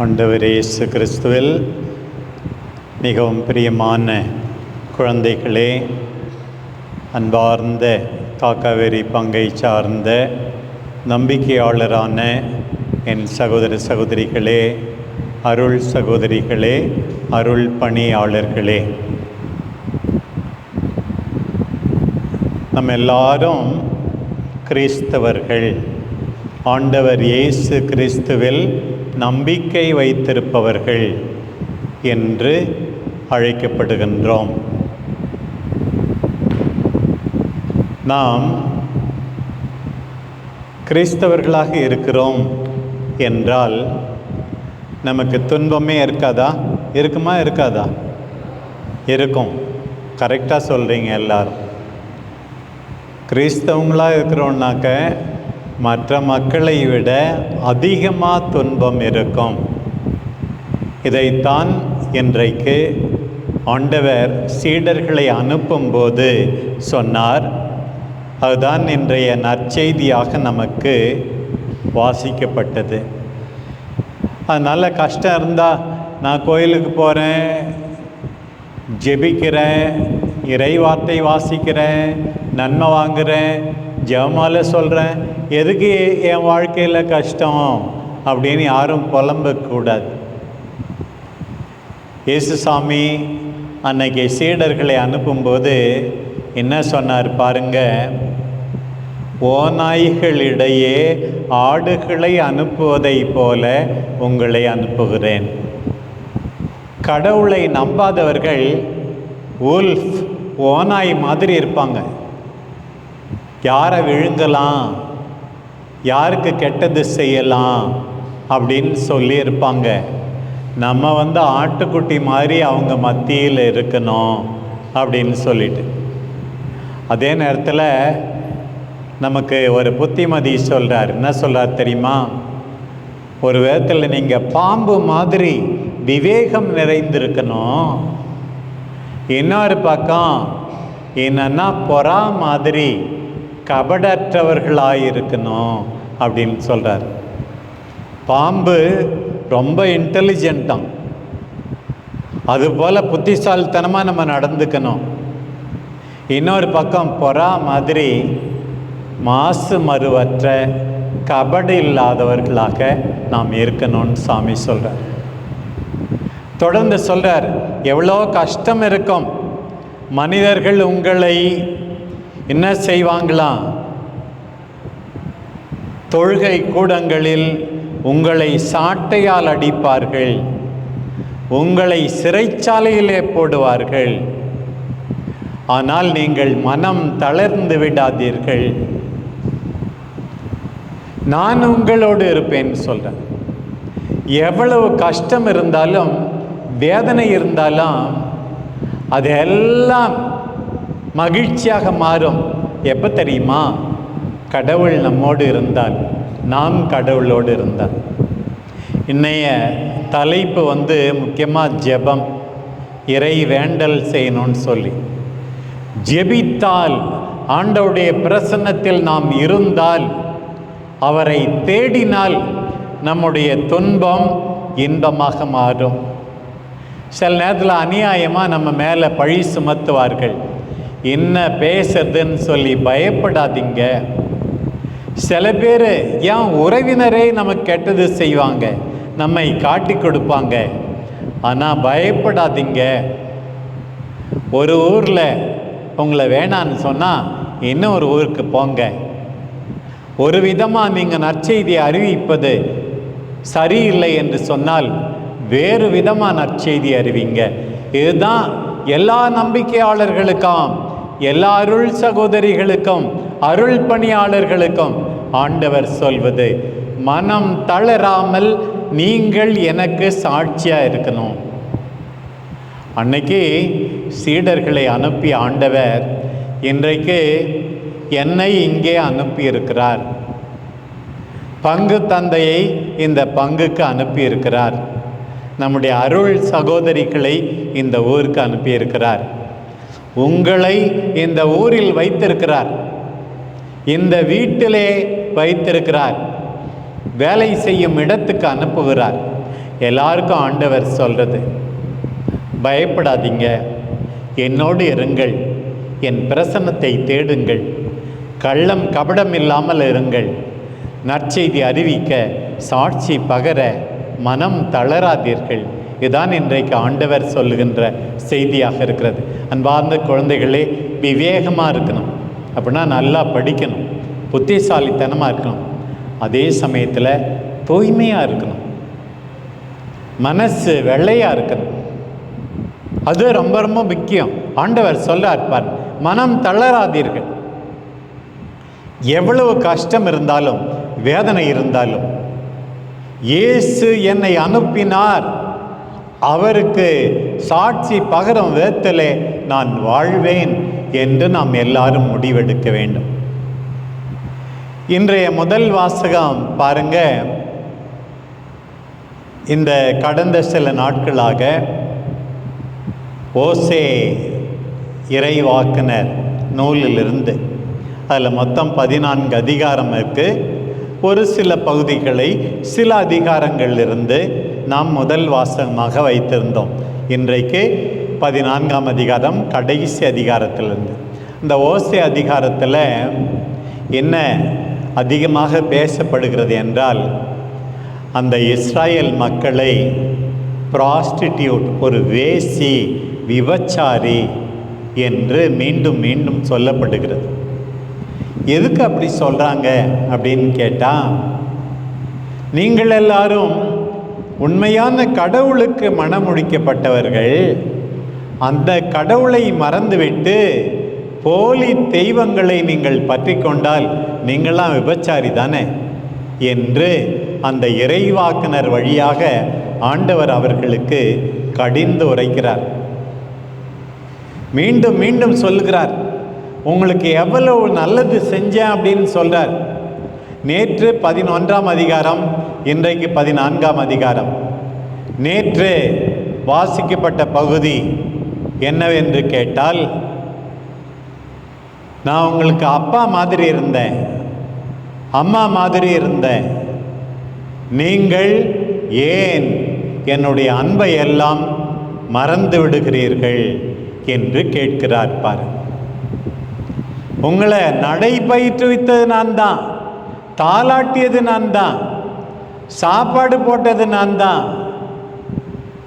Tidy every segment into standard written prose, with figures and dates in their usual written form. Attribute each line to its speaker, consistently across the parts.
Speaker 1: ஆண்டவர் இயேசு கிறிஸ்துவில் மிகவும் பிரியமான குழந்தைகளே, அன்பார்ந்த காக்காவேரி பங்கை சார்ந்த நம்பிக்கையாளரான என் சகோதர சகோதரிகளே, அருள் சகோதரிகளே, அருள் பணியாளர்களே, நம்ம எல்லாரும் கிறிஸ்தவர்கள். ஆண்டவர் இயேசு கிறிஸ்துவில் நம்பிக்கை வைத்திருப்பவர்கள் என்று அழைக்கப்படுகின்றோம். நாம் கிறிஸ்தவர்களாக இருக்கிறோம் என்றால் நமக்கு துன்பமே இருக்காதா? இருக்குமா? இருக்காதா? இருக்கும். கரெக்டாக சொல்கிறீங்க எல்லாரும். கிறிஸ்தவங்களாக இருக்கிறோன்னாக்க மற்ற மக்களை விட அதிகமாக துன்பம் இருக்கும். இதைத்தான் இன்றைக்கு ஆண்டவர் சீடர்களை அனுப்பும்போது சொன்னார். அதுதான் இன்றைய நற்செய்தியாக நமக்கு வாசிக்கப்பட்டது. அதனால் கஷ்டம் இருந்தால் நான் கோயிலுக்கு போகிறேன், ஜெபிக்கிறேன், இறை வார்த்தை வாசிக்கிறேன், நன்மை வாங்குகிறேன், ஜெபமாலை சொல்கிறேன், எதுக்கு என் வாழ்க்கையில் கஷ்டம் அப்படின்னு யாரும் புலம்பக்கூடாது. இயேசுசாமி அன்னைக்கு சீடர்களை அனுப்பும்போது என்ன சொன்னார் பாருங்க, ஓநாய்களிடையே ஆடுகளை அனுப்புவதை போல உங்களை அனுப்புகிறேன். கடவுளை நம்பாதவர்கள் உல்ஃப், ஓநாய் மாதிரி இருப்பாங்க. யாரை விழுங்கலாம், யாருக்கு கெட்டது செய்யலாம் அப்படின்னு சொல்லியிருப்பாங்க. நம்ம ஆட்டுக்குட்டி மாதிரி அவங்க மத்தியில் இருக்கணும் அப்படின்னு சொல்லிட்டு, அதே நேரத்தில் நமக்கு ஒரு புத்திமதி சொல்கிறார். என்ன சொல்கிறார் தெரியுமா? ஒரு விதத்தில் நீங்கள் பாம்பு மாதிரி விவேகம் நிறைந்திருக்கணும், இன்னொரு பக்கம் என்னன்னா பொறா மாதிரி கபடற்றவர்களாக இருக்கணும் அப்படின்னு சொல்கிறார். பாம்பு ரொம்ப இன்டெலிஜென்ட்டாம், அதுபோல் புத்திசாலித்தனமாக நம்ம நடந்துக்கணும். இன்னொரு பக்கம் பொறா மாதிரி மாசு மறுவற்ற கபடு இல்லாதவர்களாக நாம் இருக்கணும்னு சாமி சொல்கிறார். தொடர்ந்து சொல்கிறார், எவ்வளோ கஷ்டம் இருக்கும். மனிதர்கள் உங்களை என்ன செய்வாங்களாம்? தொழுகை கூடங்களில் உங்களை சாட்டையால் அடிப்பார்கள், உங்களை சிறைச்சாலையிலே போடுவார்கள். ஆனால் நீங்கள் மனம் தளர்ந்து விடாதீர்கள், நான் உங்களோடு இருப்பேன் சொல்கிறேன். எவ்வளவு கஷ்டம் இருந்தாலும், வேதனை இருந்தாலும், அதெல்லாம் மகிழ்ச்சியாக மாறும். எப்போ தெரியுமா? கடவுள் நம்மோடு இருந்தால், நாம் கடவுளோடு இருந்தால். இன்னைய தலைப்பு முக்கியமாக ஜெபம், இறை வேண்டல் செய்யணும்னு சொல்லி. ஜெபித்தால், ஆண்டவருடைய பிரசன்னத்தில் நாம் இருந்தால், அவரை தேடினால் நம்முடைய துன்பம் இன்பமாக மாறும். சில நேரத்தில் அநியாயமாக நம்ம மேலே பழி சுமத்துவார்கள். என்ன பேசுறதுன்னு சொல்லி பயப்படாதீங்க. சில பேர் ஏன் உறவினரே நமக்கு கெட்டது செய்வாங்க, நம்மை காட்டி கொடுப்பாங்க. ஆனால் பயப்படாதீங்க. ஒரு ஊரில் உங்களை வேணான்னு சொன்னால் இன்னொரு ஊருக்கு போங்க. ஒரு விதமாக நீங்கள் நற்செய்தியை அறிவிப்பது சரியில்லை என்று சொன்னால் வேறு விதமாக நற்செய்தி அறிவிங்க. இதுதான் எல்லா நம்பிக்கையாளர்களுக்கும், எல்லா அருள் சகோதரிகளுக்கும், அருள் பணியாளர்களுக்கும் ஆண்டவர் சொல்வது. மனம் தளராமல் நீங்கள் எனக்கு சாட்சியாக இருக்கணும். அன்னைக்கு சீடர்களை அனுப்பிய ஆண்டவர் இன்றைக்கு என்னை இங்கே அனுப்பியிருக்கிறார். பங்கு தந்தையை இந்த பங்குக்கு அனுப்பியிருக்கிறார். நம்முடைய அருள் சகோதரிகளை இந்த ஊருக்கு அனுப்பியிருக்கிறார். உங்களை இந்த ஊரில் வைத்திருக்கிறார். இந்த வீட்டிலே வைத்திருக்கிறார், வேலை செய்யும் இடத்துக்கு அனுப்புகிறார். எல்லாருக்கும் ஆண்டவர் சொல்கிறது, பயப்படாதீங்க, என்னோடு இருங்கள், என் பிரசன்னத்தை தேடுங்கள், கள்ளம் கபடம் இல்லாமல் இருங்கள், நற்செய்தி அறிவிக்க, சாட்சி பகர மனம் தளராதீர்கள். இதுதான் இன்றைக்கு ஆண்டவர் சொல்லுகின்ற செய்தியாக இருக்கிறது. அன்பார்ந்த குழந்தைகளே, விவேகமாக இருக்கணும், அப்படின்னா நல்லா படிக்கணும், புத்திசாலித்தனமாக இருக்கணும், அதே சமயத்தில் தூய்மையாக இருக்கணும், மனசு வெள்ளையாக இருக்கணும். அது ரொம்ப ரொம்ப முக்கியம். ஆண்டவர் சொல்ல இருப்பார், மனம் தளராதீர்கள். எவ்வளவு கஷ்டம் இருந்தாலும் வேதனை இருந்தாலும் இயேசு என்னை அனுப்பினார், அவருக்கு சாட்சி பகரும் விதத்திலே நான் வாழ்வேன் என்று நாம் எல்லாரும் முடிவெடுக்க வேண்டும். இன்றைய முதல் வாசகம் பாருங்க. இந்த கடந்த சில நாட்களாக ஓசே இறைவாக்குனர் நூலிலிருந்து, அதில் மொத்தம் 14 அதிகாரம் இருக்குது. ஒரு சில பகுதிகளை சில அதிகாரங்களிலிருந்து நாம் முதல் வாசகமாக வைத்திருந்தோம். இன்றைக்கு 14ஆம் அதிகாரம் கடைசி அதிகாரத்திலிருந்து. இந்த ஓசே அதிகாரத்தில் என்ன அதிகமாக பேசப்படுகிறது என்றால், அந்த இஸ்ராயேல் மக்களை ப்ராஸ்டிடியூட், ஒரு வேசி, விபச்சாரி என்று மீண்டும் மீண்டும் சொல்லப்படுகிறது. எதுக்கு அப்படி சொல்கிறாங்க அப்படின்னு கேட்டால், நீங்கள் எல்லாரும் உண்மையான கடவுளுக்கு மனமுடிக்கப்பட்டவர்கள், அந்த கடவுளை மறந்துவிட்டு போலி தெய்வங்களை நீங்கள் பற்றி கொண்டால் நீங்களாம் விபச்சாரி தானே என்று அந்த இறைவாக்குனர் வழியாக ஆண்டவர் அவர்களுக்கு கடிந்து உரைக்கிறார். மீண்டும் மீண்டும் சொல்லுகிறார், உங்களுக்கு எவ்வளவு நல்லது செஞ்சேன் அப்படின்னு சொல்கிறார். நேற்று 11ஆம் அதிகாரம், இன்றைக்கு 14ஆம் அதிகாரம். நேற்று வாசிக்கப்பட்ட பகுதி என்னவென்று கேட்டால், நான் உங்களுக்கு அப்பா மாதிரி இருந்தேன், அம்மா மாதிரி இருந்தேன், நீங்கள் ஏன் என்னுடைய அன்பை எல்லாம் மறந்து விடுகிறீர்கள் என்று கேட்கிறார். பாரு, உங்களை நடை பயிற்றுவித்தது நான் தான், தாலாட்டியது நான் தான், சாப்பாடு போட்டது நான் தான்,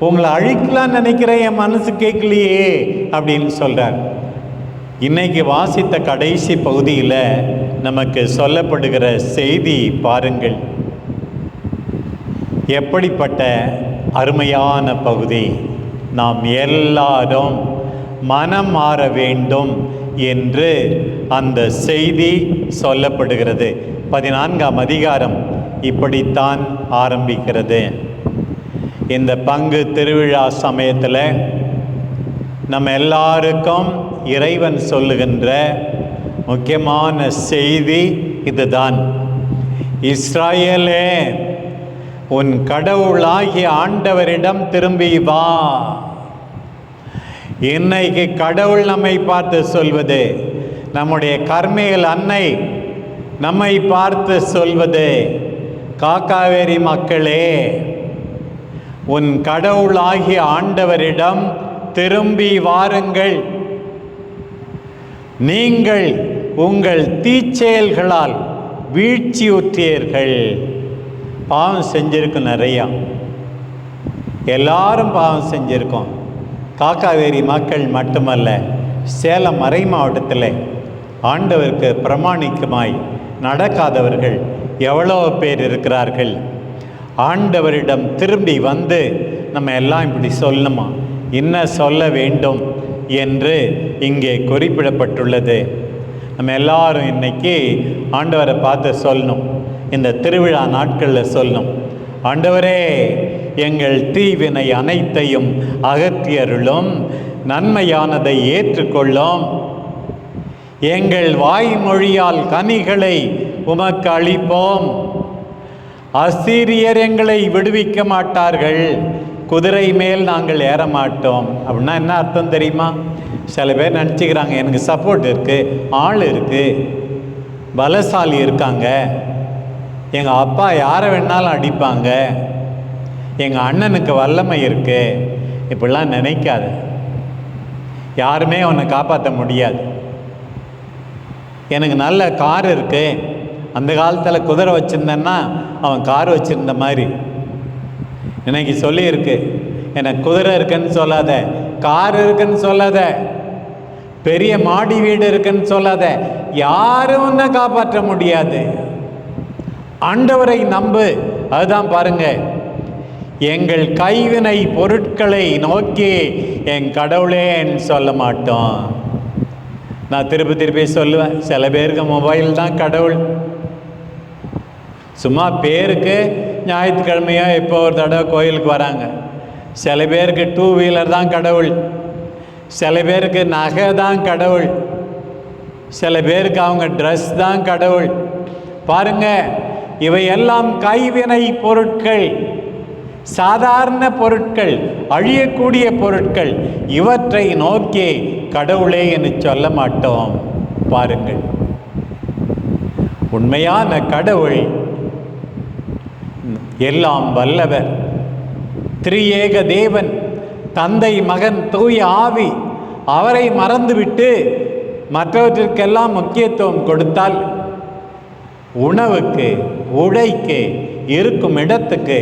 Speaker 1: உங்களை அழிக்கலான்னு நினைக்கிறேன், என் மனசு கேட்கலையே அப்படின்னு சொல்கிறார். இன்னைக்கு வாசித்த கடைசி பகுதியில் நமக்கு சொல்லப்படுகிற செய்தி பாருங்கள், எப்படிப்பட்ட அருமையான பகுதி. நாம் எல்லாரும் மனம் மாற வேண்டும் என்று அந்த செய்தி சொல்லப்படுகிறது. 14ஆம் அதிகாரம் இப்படித்தான் ஆரம்பிக்கிறது. இந்த பங்கு திருவிழா சமயத்தில் நம்ம எல்லாருக்கும் இறைவன் சொல்லுகின்ற முக்கியமான செய்தி இதுதான். இஸ்ராயேலே, உன் கடவுளாகிய ஆண்டவரிடம் திரும்பி வா. இன்னைக்கு கடவுள் நம்மை பார்த்து சொல்வது, நம்முடைய கர்மேல் அன்னை நம்மை பார்த்து சொல்வது, காக்காவேரி மக்களே, உன் கடவுளாகிய ஆண்டவரிடம் திரும்பி வாருங்கள். நீங்கள் உங்கள் தீச்செயல்களால் வீழ்ச்சியுற்றீர்கள். பாவம் செஞ்சிருக்கும், நிறையா எல்லாரும் பாவம் செஞ்சிருக்கோம். காக்காவேரி மக்கள் மட்டுமல்ல, சேலம் மறை மாவட்டத்தில் ஆண்டவருக்கு பிரமாணிக்கமாய் நடக்காதவர்கள் எவ்வளோ பேர் இருக்கிறார்கள். ஆண்டவரிடம் திரும்பி வந்து நம்ம எல்லாம் இப்படி சொல்லணுமா, என்ன சொல்ல வேண்டும் என்று இங்கே குறிப்பிடப்பட்டுள்ளது. நம்ம எல்லாரும் இன்னைக்கு ஆண்டவரை பார்த்து சொல்லணும். இந்த திருவிழா நாட்களில் சொல்லணும், ஆண்டவரே, எங்கள் தீவினை அனைத்தையும் அகற்றியருளும், நன்மையானதை ஏற்றுக்கொள்ளும், எங்கள் வாய்மொழியால் கனிகளை உமக்கு அளிப்போம், அசீரியர் எங்களை விடுவிக்க மாட்டார்கள், குதிரை மேல் நாங்கள் ஏற மாட்டோம். அப்படின்னா என்ன அர்த்தம் தெரியுமா? சில பேர் நினச்சிக்கிறாங்க, எனக்கு சப்போர்ட் இருக்குது, ஆள் இருக்குது, பலசாலி இருக்காங்க, எங்கள் அப்பா யாரை வேணாலும் அடிப்பாங்க, எங்கள் அண்ணனுக்கு வல்லமை இருக்கு, இப்படிலாம் நினைக்காத. யாருமே அவனை காப்பாற்ற முடியாது. எனக்கு நல்ல கார் இருக்கு, அந்த காலத்தில் குதிரை வச்சுருந்தேன்னா அவன் கார் வச்சுருந்த மாதிரி. இன்னைக்கு சொல்லியிருக்கு, எனக்கு குதிரை இருக்குன்னு சொல்லாத, கார் இருக்குன்னு சொல்லாத, பெரிய மாடி வீடு இருக்குன்னு சொல்லாத, யாரும் உன்னை காப்பாற்ற முடியாது. ஆண்டவரை நம்பு. அதுதான் பாருங்க, எங்கள் கைவினை பொருட்களை நோக்கி என் கடவுளேன்னு சொல்ல மாட்டோம். நான் திருப்பி சொல்லுவேன், சில பேருக்கு மொபைல் தான் கடவுள். சும்மா பேருக்கு ஞாயிற்றுக்கிழமையோ இப்போ ஒரு தடவை கோயிலுக்கு வராங்க. சில பேருக்கு 2 வீலர் தான் கடவுள், சில பேருக்கு நகை தான் கடவுள், சில பேருக்கு அவங்க ட்ரெஸ் தான் கடவுள். பாருங்க, இவையெல்லாம் கைவினை பொருட்கள், சாதாரண பொருட்கள், அழியக்கூடிய பொருட்கள். இவற்றை நோக்கி கடவுளே என்று சொல்ல மாட்டோம். பாருங்கள், உண்மையான கடவுள் எல்லாம் வல்லவர், திரியேக தேவன், தந்தை, மகன், தூய ஆவி. அவரை மறந்துவிட்டு மற்றவற்றிற்கெல்லாம் முக்கியத்துவம் கொடுத்தால், உணவுக்கு, உடைக்கு, இருக்கும் இடத்துக்கு,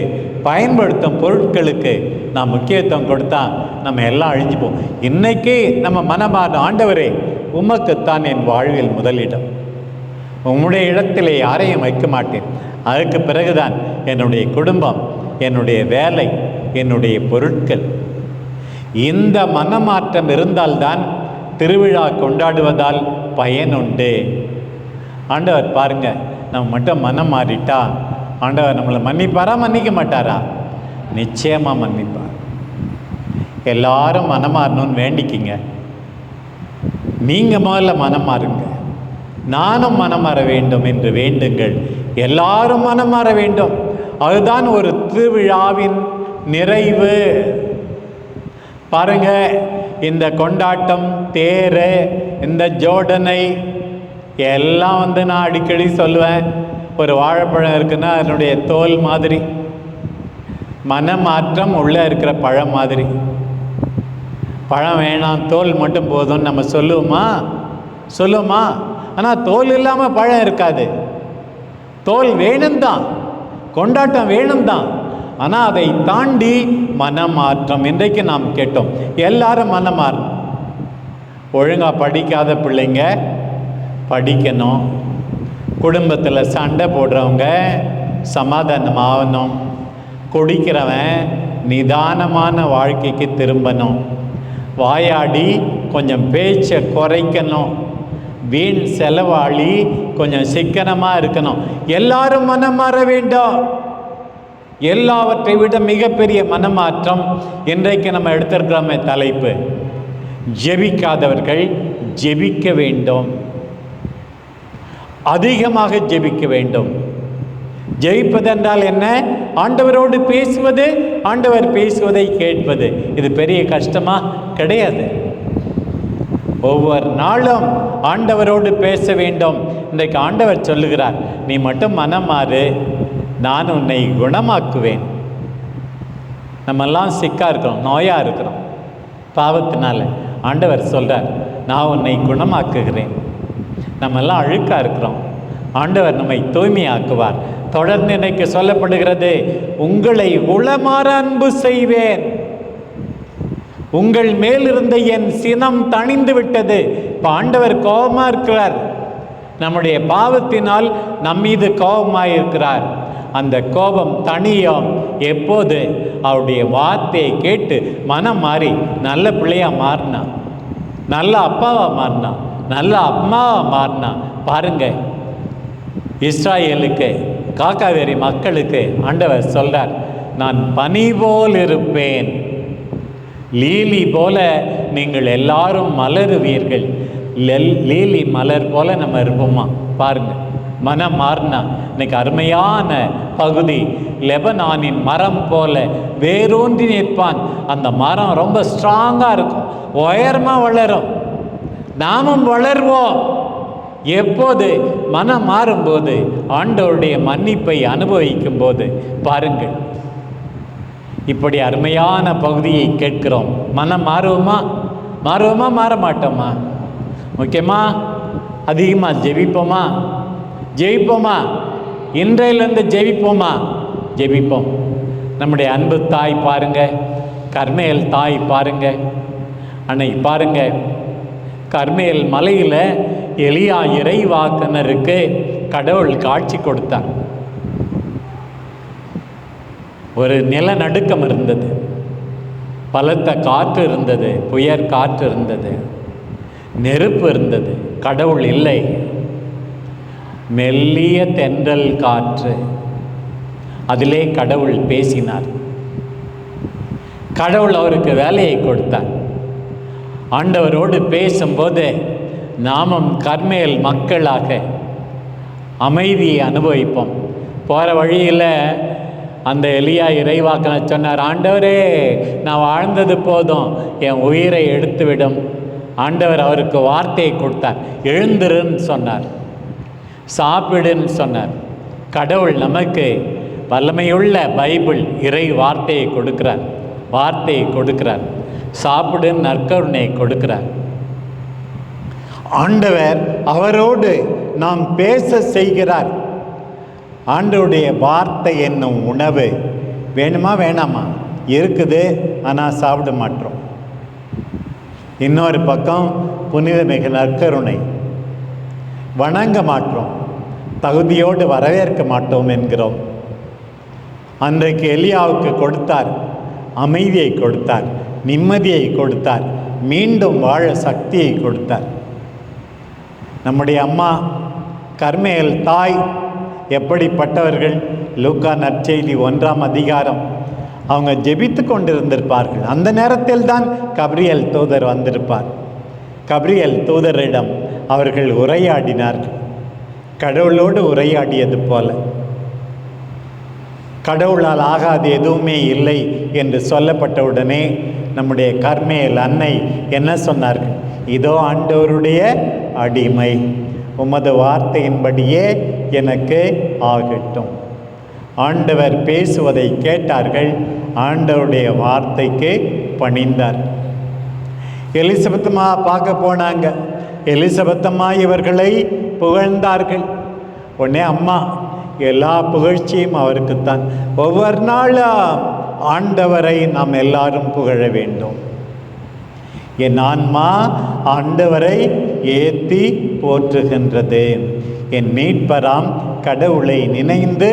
Speaker 1: பயன்படுத்தும் பொருட்களுக்கு நாம் முக்கியத்துவம் கொடுத்தா நம்ம எல்லாம் அழிஞ்சுப்போம். இன்னைக்கு நம்ம மனமார்ந்த ஆண்டவரே, உமக்குத்தான் என் வாழ்வில் முதலிடம், உம்முடைய இடத்திலே யாரையும் வைக்க மாட்டேன். அதுக்கு பிறகுதான் என்னுடைய குடும்பம், என்னுடைய வேலை, என்னுடைய பொருட்கள். இந்த மனமாற்றம் இருந்தால்தான் திருவிழா கொண்டாடுவதால் பயனுண்டு. ஆண்டவர் பாருங்க, நம்ம மட்டும் மனம் மாறிட்டா ஆண்டவர் நம்மளை மன்னிப்பாரா, மன்னிக்க மாட்டாரா? நிச்சயமாக மன்னிப்பார். எல்லாரும் மனம் மாறணும்னு வேண்டிக்கிங்க. நீங்கள் முதல்ல மனம் மாறுங்க, நானும் மனம் மாற வேண்டும் என்று வேண்டுங்கள். எல்லாரும் மனம் மாற வேண்டும். அதுதான் ஒரு திருவிழாவின் நிறைவு. பாருங்க, இந்த கொண்டாட்டம், தேர், இந்த ஜோடனை எல்லாம் நான் அடிக்கடி சொல்லுவேன். ஒரு வாழைப்பழம் இருக்குன்னா அதனுடைய தோல் மாதிரி, மனமாற்றம் உள்ளே இருக்கிற பழம் மாதிரி. பழம் வேணாம், தோல் மட்டும் போதும்னு நம்ம சொல்லுவோமா? ஆனால் தோல் இல்லாமல் பழம் இருக்காது. தோல் வேணும் தான், கொண்டாட்டம் வேணும் தான், ஆனால் அதை தாண்டி மனமாற்றம். இன்றைக்கு நாம் கேட்டோம், எல்லாரும் மனமாறணும். ஒழுங்காக படிக்காத பிள்ளைங்க படிக்கணும், குடும்பத்தில் சண்டை போடுறவங்க சமாதானமாகணும், குடிக்கிறவன் நிதானமான வாழ்க்கைக்கு திரும்பணும், வாயாடி கொஞ்சம் பேச்சை குறைக்கணும், வீண் செலவாளி கொஞ்சம் சிக்கனமாக இருக்கணும். எல்லாரும் மனம் மாற வேண்டும். எல்லாவற்றை விட மிகப்பெரிய மனமாற்றம் இன்றைக்கு நம்ம எடுத்திருக்கிறோமே தலைப்பு, ஜெபிக்காதவர்கள் ஜெபிக்க வேண்டும், அதிகமாக ஜெபிக்க வேண்டும். ஜெபிப்பதென்றால் என்ன? ஆண்டவரோடு பேசுவது, ஆண்டவர் பேசுவதை கேட்பது. இது பெரிய கஷ்டமா? கிடையாது. ஒவ்வொரு நாளும் ஆண்டவரோடு பேச வேண்டும். இன்றைக்கு ஆண்டவர் சொல்லுகிறார், நீ மட்டும் மனம் மாறு, நான் உன்னை குணமாக்குவேன். நம்மெல்லாம் சிக்கா இருக்கிறோம், நோயா இருக்கிறோம் பாவத்தினால. ஆண்டவர் சொல்றார், நான் உன்னை குணமாக்குகிறேன். நம்மெல்லாம் அழுக்கா இருக்கிறோம், ஆண்டவர் நம்மை தூய்மையாக்குவார். தொடர்ந்து இன்னைக்கு சொல்லப்படுகிறது, உங்களை உளமாற அன்பு செய்வேன், உங்கள் மேல் இருந்த என் சினம் தணிந்து விட்டது. இப்போ ஆண்டவர் கோபமாக இருக்கிறார், நம்முடைய பாவத்தினால் நம் மீது கோபமாக இருக்கிறார். அந்த கோபம் தணியும் எப்போது? அவருடைய வார்த்தையை கேட்டு மனம் மாறி நல்ல பிள்ளையாக மாறினா, நல்ல அப்பாவாக மாறினா, நல்ல அம்மாவாக மாறினா. பாருங்க, இஸ்ராயேலுக்கு, காக்காவேரி மக்களுக்கு ஆண்டவர் சொல்றார், நான் பனி போல் இருப்பேன், லீலி போல நீங்கள் எல்லாரும் மலருவீர்கள். லீலி மலர் போல நம்ம இருப்போமா? பாருங்க, மனம் மாறினா. இன்னைக்கு அருமையான பகுதி, லெபனானின் மரம் போல வேரூன்றி நிற்பான். அந்த மரம் ரொம்ப ஸ்ட்ராங்காக இருக்கும், உயரமாக வளரும். நாமும் வளர்வோம். எப்போது? மனம் மாறும்போது, ஆண்டவருடைய மன்னிப்பை அனுபவிக்கும் போது. பாருங்கள், இப்படி அருமையான பகுதியை கேட்கிறோம். மனம் மாறுவோமா? மாற மாட்டோமா? முக்கியமாக அதிகமாக ஜெபிப்போமா? இன்றையிலேருந்து ஜெபிப்போம். நம்முடைய அன்பு தாய் பாருங்க, கர்மேல் தாய் பாருங்க, அன்னைக்கு பாருங்க, கர்மேல் மலையில் எலியா இறைவாக்கினருக்கு கடவுள் காட்சி கொடுத்தார். ஒரு நிலநடுக்கம் இருந்தது, பலத்த காற்று இருந்தது, புயற் காற்று இருந்தது, நெருப்பு இருந்தது. கடவுள் இல்லை. மெல்லிய தென்றல் காற்று, அதிலே கடவுள் பேசினார். கடவுள் அவருக்கு வேலையை கொடுத்தார். ஆண்டவரோடு பேசும்போது நாமும் கர்மேல் மக்களாக அமைதியை அனுபவிப்போம். போகிற வழியில் அந்த எலியா இறைவாக்கினர் சொன்னார், ஆண்டவரே, நான் வாழ்ந்தது போதும், என் உயிரை எடுத்துவிடும். ஆண்டவர் அவருக்கு வார்த்தையை கொடுத்தார். எழுந்திருன்னு சொன்னார், சாப்பிடுன்னு சொன்னார். கடவுள் நமக்கு வல்லமையுள்ள பைபிள் இறை வார்த்தையை கொடுக்கிறார். சாப்பிடுன்னு நற்கருணை கொடுக்கிறார். ஆண்டவர் அவரோடு நாம் பேச செய்கிறார். ஆண்டவருடைய வார்த்தை என்னும் உணவு வேணுமா வேணாமா? இருக்குது, ஆனால் சாப்பிட மாட்டோம். இன்னொரு பக்கம் புனிதமிகு நற்கருணை வணங்க மாட்டோம், தகுதியோடு வரவேற்க மாட்டோம் என்கிறோம். அன்றைக்கு எலியாவுக்கு கொடுத்தார், அமைதியை கொடுத்தார், நிம்மதியை கொடுத்தார், மீண்டும் வாழ சக்தியை கொடுத்தார். நம்முடைய அம்மா கர்மேல் தாய் எப்படிப்பட்டவர்கள்? லூக்கா நற்செய்தி 1ஆம் அதிகாரம். அவங்க ஜெபித்து கொண்டிருந்திருப்பார்கள். அந்த நேரத்தில் தான் கபிரியேல் தூதர் வந்திருப்பார். கபிரியேல் தூதரிடம் அவர்கள் உரையாடினார்கள், கடவுளோடு உரையாடியது போல. கடவுளால் ஆகாது எதுவுமே இல்லை என்று சொல்லப்பட்டவுடனே நம்முடைய கர்மேல் அன்னை என்ன சொன்னார்கள்? இதோ ஆண்டவருடைய அடிமை, உமது வார்த்தையின்படியே எனக்கு ஆகட்டும். ஆண்டவர் பேசுவதை கேட்டார்கள், ஆண்டவருடைய வார்த்தைக்கு பணிந்தார். எலிசபெத்தம்மா பார்க்க போனாங்க. எலிசபெத்தம்மா இவர்களை புகழ்ந்தார்கள். உடனே அம்மா, எல்லா புகழ்ச்சியும் அவருக்குத்தான். ஒவ்வொரு நாளும் ஆண்டவரை நாம் எல்லாரும் புகழ வேண்டும். என் ஆன்மா ஆண்டவரை ஏத்தி போற்றுகின்றது. என் மீட்பராம் கடவுளை நினைந்து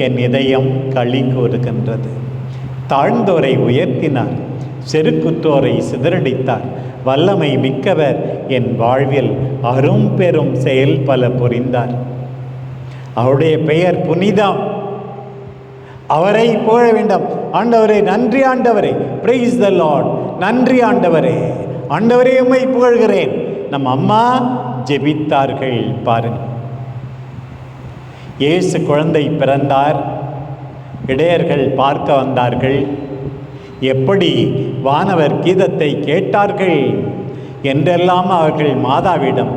Speaker 1: என் இதயம் களி கூறுகின்றது. தாழ்ந்தோரை உயர்த்தினார், செருக்குற்றோரை சிதறடித்தார். வல்லமை மிக்கவர் என் வாழ்வில் அரும் பெரும் செயல் பல புரிந்தார். அவருடைய பெயர் புனிதம். அவரை புகழ வேண்டும். ஆண்டவரே நன்றி, ஆண்டவரே, பிரைஸ் த லார்ட், நன்றி ஆண்டவரே, ஆண்டவரே உம்மை புகழ்கிறேன். நம் அம்மா ஜெபித்தார்கள். பாருங்கள், இயேசு குழந்தை பிறந்தார், இடையர்கள் பார்க்க வந்தார்கள், எப்படி வானவர் கீதத்தை கேட்டார்கள் என்றெல்லாம் அவர்கள் மாதாவிடம்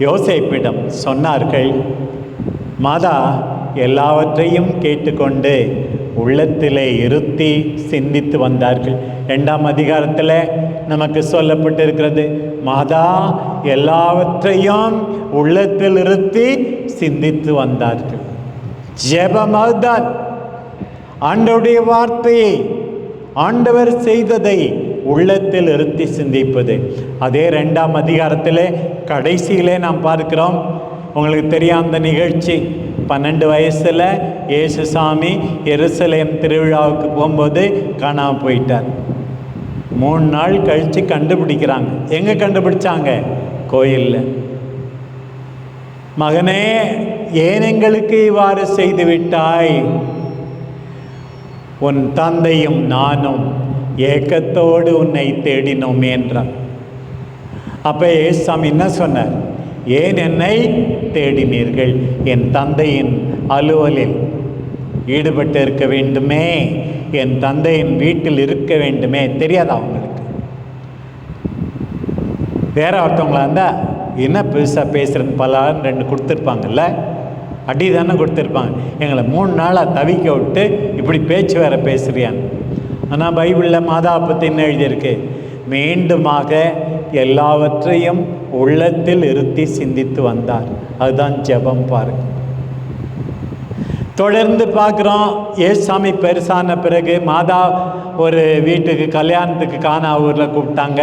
Speaker 1: யோசேப்பிடம் சொன்னார்கள். மாதா எல்லாவற்றையும் கேட்டுக்கொண்டு உள்ளத்திலே இருத்தி சிந்தித்து வந்தார்கள். 2ஆம் அதிகாரத்தில் நமக்கு சொல்லப்பட்டிருக்கிறது, மாதா எல்லாவற்றையும் உள்ளத்தில் இருத்தி சிந்தித்து வந்தார்கள். ஜெபமாதான் ஆண்டவருடைய வார்த்தையை, ஆண்டவர் செய்ததை உள்ளத்தில் இருத்தி சிந்திப்பது. அதே 2ஆம் அதிகாரத்தில் கடைசியிலே நாம் பார்க்கிறோம். உங்களுக்கு தெரியும் அந்த நிகழ்ச்சி, 12 வயசில் இயேசுசாமி எருசலேம் திருவிழாவுக்கு போகும்போது காணாமல் போயிட்டார். 3 நாள் கழித்து கண்டுபிடிக்கிறாங்க. எங்கே கண்டுபிடிச்சாங்க? கோயிலில். மகனே, ஏன் எங்களுக்கு இவ்வாறு செய்து விட்டாய்? உன் தந்தையும் நானும் ஏக்கத்தோடு உன்னை தேடினோம் என்றார். அப்போ இயேசுசாமி என்ன சொன்னார்? ஏன் என்னை தேடினீர்கள்? என் தந்தையின் அலுவலில் ஈடுபட்டு இருக்க வேண்டுமே, என் தந்தையின் வீட்டில் இருக்க வேண்டுமே. தெரியாதா அவங்களுக்கு? வேற ஒருத்தவங்களா இருந்தால் என்ன பெருசாக பேசுகிறேன்னு பலான்னு 2 கொடுத்துருப்பாங்கல்ல, அடி தானே கொடுத்துருப்பாங்க. எங்களை 3 நாளாக தவிக்க விட்டு இப்படி பேச்சு வேற பேசுறியான்னு. ஆனால் பைபிளில் மாதாவை பற்றி என்ன எழுதியிருக்கு? மீண்டுமாக எல்லாவற்றையும் உள்ளத்தில் இருத்தி சிந்தித்து வந்தார். அதுதான் ஜெபம். பாருங்க, தொடர்ந்து பார்க்குறோம். ஏசாமி பெருசான பிறகு மாதா ஒரு வீட்டுக்கு கல்யாணத்துக்கு கானா ஊரில் கூப்பிட்டாங்க.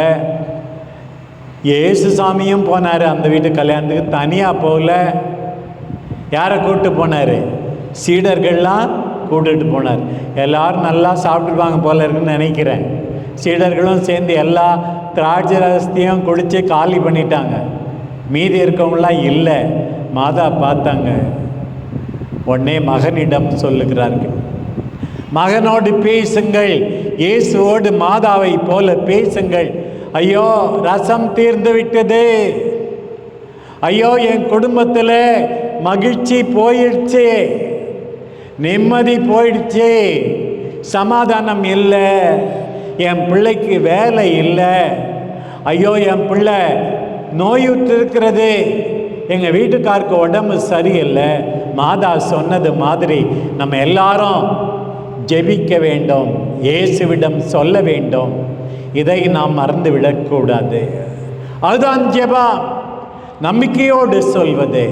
Speaker 1: ஏசுசாமியும் போனார் அந்த வீட்டு கல்யாணத்துக்கு. தனியாக போகல. யாரை கூப்பிட்டு போனார்? சீடர்கள்லாம் கூப்பிட்டுட்டு போனார். எல்லோரும் நல்லா சாப்பிட்டுருப்பாங்க போல இருக்குன்னு நினைக்கிறேன். சீடர்களும் சேர்ந்து எல்லா திராட்சை ரசத்தையும் குடித்து காலி பண்ணிட்டாங்க. மீதி இருக்கவங்களாம் இல்லை. மாதா பார்த்தாங்க. உடனே மகனிடம் சொல்லுகிறார்கள், மகனோடு பேசுங்கள், இயேசுவோடு மாதாவை போல பேசுங்கள். ஐயோ, ரசம் தீர்ந்து விட்டது. ஐயோ, என் குடும்பத்தில் மகிழ்ச்சி போயிடுச்சு, நிம்மதி போயிடுச்சு, சமாதானம் இல்லை, என் பிள்ளைக்கு வேலை இல்லை, ஐயோ என் பிள்ளை நோயுற்று இருக்கிறது, எங்கள் வீட்டுக்காருக்கு உடம்பு சரியில்லை. மாதா சொன்னது மாதிரி நம்ம எல்லாரும் ஜெபிக்க வேண்டும், இயேசுவிடம் சொல்ல வேண்டும். இதை நாம் மறந்து விடக்கூடாது. அதுதான் ஜெபம். நம்பிக்கையோடு சொல்வது,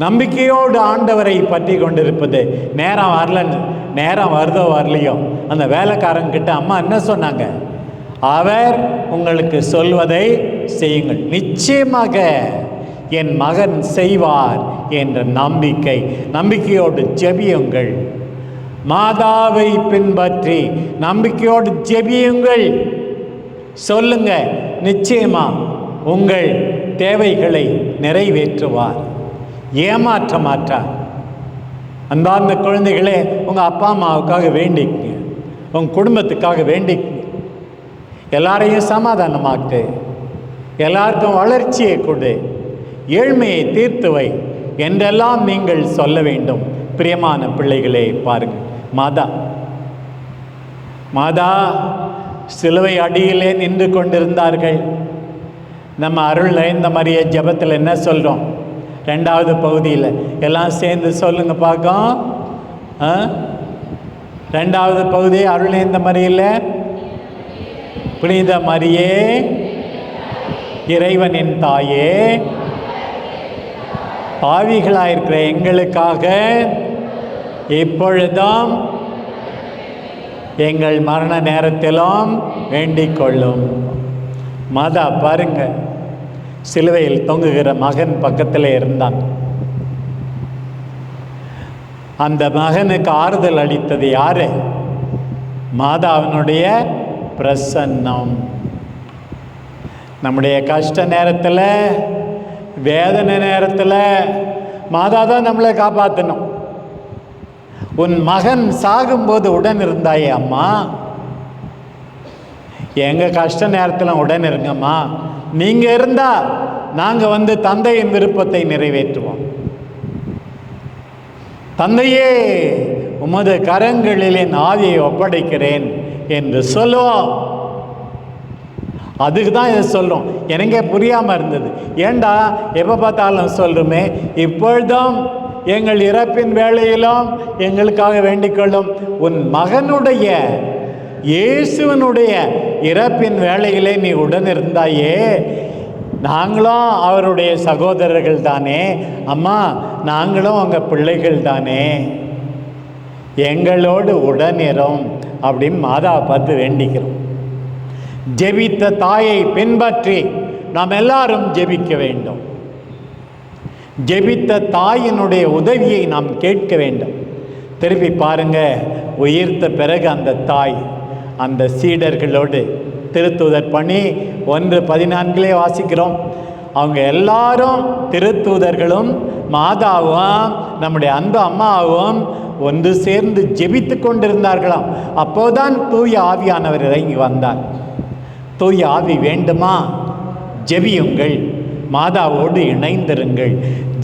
Speaker 1: நம்பிக்கையோடு ஆண்டவரை பற்றி கொண்டிருப்பது. நேரம் வரலன்னு, நேரம் வருதோ வரலையோ, அந்த வேலைக்காரங்கிட்ட அம்மா என்ன சொன்னாங்க? அவர் உங்களுக்கு சொல்வதை செய்யுங்கள், நிச்சயமாக என் மகன் செய்வார் என்ற நம்பிக்கையோடு ஜெபியுங்கள். மாதாவை பின்பற்றி நம்பிக்கையோடு ஜெபியுங்கள். சொல்லுங்க, நிச்சயமா உங்கள் தேவைகளை நிறைவேற்றுவார், ஏமாற்ற மாட்டார். அன்பார்ந்த குழந்தைகளே, உங்கள் அப்பா அம்மாவுக்காக வேண்டிக்குங்க, உங்கள் குடும்பத்துக்காக வேண்டிக்குங்க. எல்லாரையும் சமாதானமாக்கு, எல்லாருக்கும் வளர்ச்சியை கொடு, ஏழ்மையை தீர்த்து வை என்றெல்லாம் நீங்கள் சொல்ல வேண்டும். பிரியமான பிள்ளைகளே, பாருங்கள், மாதா சிலுவை அடியிலே நின்று கொண்டிருந்தார்கள். நம்ம அருள் இந்த மாதிரியே ஜெபத்தில் என்ன சொல்கிறோம்? 2வது பகுதியில் எல்லாம் சேர்ந்து சொல்லுங்க பார்க்கும். 2வது பகுதி அருள் இந்த மாதிரியில், புனித மரியே இறைவனின் தாயே, பாவிகளாயிருக்கிற எங்களுக்காக இப்பொழுதும் எங்கள் மரண நேரத்திலும் வேண்டிக் கொள்ளும். மாதா பாருங்க, சிலுவையில் தொங்குகிற மகன் பக்கத்தில் இருந்தான். அந்த மகனுக்கு ஆறுதல் அளித்தது யாரு? மாதாவினுடைய பிரசன்னம். நம்முடைய கஷ்ட நேரத்தில், வேதனை நேரத்தில் மாதா தான் நம்மளை காப்பாற்றணும். உன் மகன் சாகும்போது உடன் இருந்தாயே அம்மா, எங்கள் கஷ்ட நேரத்தில் உடன் இருங்கம்மா. நீங்கள் இருந்தால் நாங்கள் வந்து தந்தையின் விருப்பத்தை நிறைவேற்றுவோம். தந்தையே, உமது கரங்களில் என் ஆவியை ஒப்படைக்கிறேன் என்று சொல்லுவோம். அதுக்கு தான் இதை சொல்கிறோம். எனக்கே புரியாமல் இருந்தது. ஏண்டா எப்போ பார்த்தாலும் சொல்கிறோமே, இப்பொழுதும் எங்கள் இறப்பின் வேளையிலும் எங்களுக்காக வேண்டிக்கொள்ளும். உன் மகனுடைய இயேசுவனுடைய இறப்பின் வேளையிலே நீ உடன் இருந்தாயே, நாங்களும் அவருடைய சகோதரர்கள் தானே அம்மா, நாங்களும் உங்கள் பிள்ளைகள் தானே, எங்களோடு உடனிரும் அப்படின்னு மாதாவை பார்த்து வேண்டிக்கிறோம். ஜெபித்த தாயை பின்பற்றி நாம் எல்லாரும் ஜெபிக்க வேண்டும். ஜெபித்த தாயினுடைய உதவியை நாம் கேட்க வேண்டும். திருப்பி பாருங்க, உயிர்த்த பிறகு அந்த தாய் அந்த சீடர்களோடு திருத்தூதர் பணி 1:14 வாசிக்கிறோம். அவங்க எல்லாரும் திருத்தூதர்களும் மாதாவும் நம்முடைய அன்பு அம்மாவும் ஒன்று சேர்ந்து ஜெபித்து கொண்டிருந்தார்களாம். அப்போதான் தூய ஆவியானவர் இறங்கி வந்தார். தூய ஆவி வேண்டுமா? ஜெபியுங்கள், மாதாவோடு இணைந்திருங்கள்.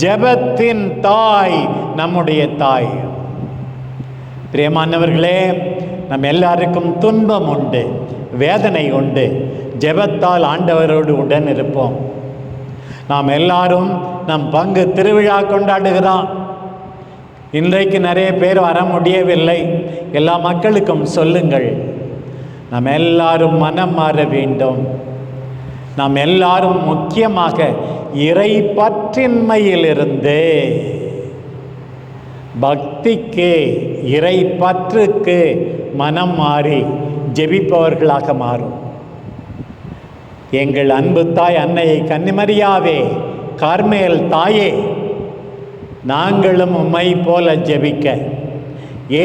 Speaker 1: ஜெபத்தின் தாய் நம்முடைய தாய். பிரியமானவர்களே, நம்ம எல்லாருக்கும் துன்பம் உண்டு, வேதனை உண்டு. ஜெபத்தால் ஆண்டவரோடு உடன் இருப்போம். நாம் எல்லாரும் நம் பங்கு திருவிழா கொண்டாடுகிறோம். இன்றைக்கு நிறைய பேர் வர முடியவில்லை. எல்லா மக்களுக்கும் சொல்லுங்கள், நாம் எல்லாரும் மனம் மாற வேண்டும். நாம் எல்லாரும் முக்கியமாக இறை பற்றின்மையிலிருந்து பக்திக்கு, இறை பற்றுக்கு மனம் மாறி ஜெபிப்பவர்களாக மாறும். எங்கள் அன்பு தாய் அன்னையை கன்னிமரியாவே, கார்மேல் தாயே, நாங்களும் உம்மை போல ஜெபிக்க,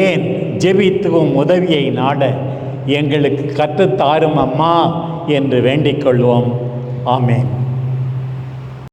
Speaker 1: ஏன் ஜெபித்துவும் உதவியை நாட எங்களுக்கு கற்றுத்தாரும் அம்மா என்று வேண்டிக் கொள்வோம். ஆமென்.